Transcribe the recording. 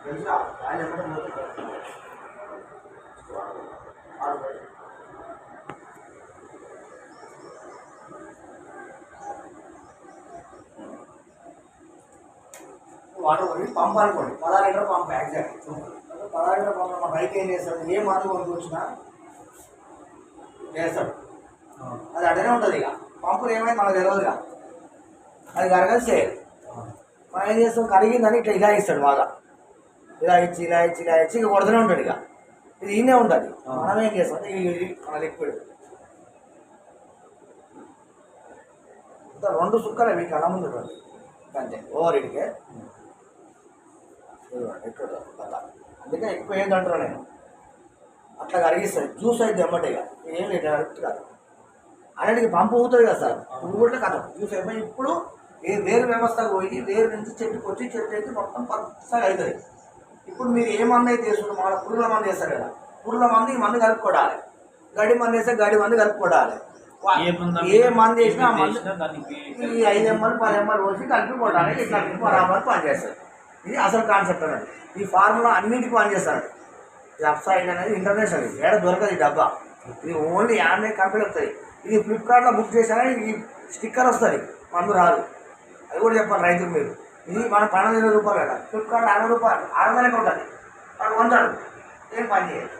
తెలుసా ఆయన ఎక్కడ వాటర్ పోయి పంప్ అనుకోండి 16 litre pump exact 16 litre pump మా రైతు ఏం చేస్తాడు ఏ మందు కొనుక్కొచ్చినా చేస్తాడు అది అడనే ఉంటుంది ఇక పంపులు ఏమైంది మనకు తెలియదుగా అది కరగదు చేయాలి మనం ఏం చేస్తాం కరిగిందని ఇట్లా ఇలా ఇస్తాడు బాగా ఇలా ఇచ్చి ఇలా ఇచ్చి ఇలా ఇచ్చి ఇక కొడుతూనే ఉంటాడు ఇక ఇది ఈయనే ఉంటుంది మనం ఏం చేస్తాం ఇది మన లిక్విడ్ రెండు సుక్కలే మీకు అలా ముందు అంతే ఓవర్ ఇడికే అందుకే ఎక్కువ ఏంటంటారా నేను అట్లా కరిగిస్తుంది జ్యూస్ అయితే ఎమ్మటేగా ఏం లేదు డైరెక్ట్ కాదు అన్నిటికి పంపు ఊగుతుంది కదా సార్ ఊరిలో కథ జ్యూస్ అయిపోయి ఇప్పుడు వేరు వ్యవస్థకు పోయి వేరు నుంచి చెట్టుకు వచ్చి చెట్టు అయితే మొత్తం పచ్చగా అవుతుంది ఇప్పుడు మీరు ఏ మంది అయితే వేసుకుంటారు మన పురుగుల మంది వేస్తారు కదా పురుగుల మంది ఈ మందు కలుపుకోవాలి గడి మంది వేస్తే గడి మంది కలుపుకోవాలి ఏ మంది వేసినా ఆ మంది ఈ 5 ml 10 ml పోసి కలిపి కొట్టాలి ఇట్లా బరాబర్ పనిచేస్తారు ఇది అసలు కాన్సెప్ట్ అనేది ఈ ఫార్ములా అన్నింటికి పనిచేస్తారు ఇది అప్సైడ్ అనేది ఇంటర్నేషనల్ ఇది ఏడ దొరకదు ఈ డబ్బా ఇది ఓన్లీ ఆన్లైన్ కంపెనీ వస్తుంది ఇది ఫ్లిప్కార్ట్లో బుక్ చేసినా ఈ స్టిక్కర్ వస్తుంది మందు రాదు అది కూడా చెప్పాలి రైతులు మీరు ఇది మన 12,000 రూపాయలు కదా ఫ్లిప్కార్ట్లో 60 రూపాయలు 600 ఉంటుంది మనకు కొంటాడు ఏం పని చేయాలి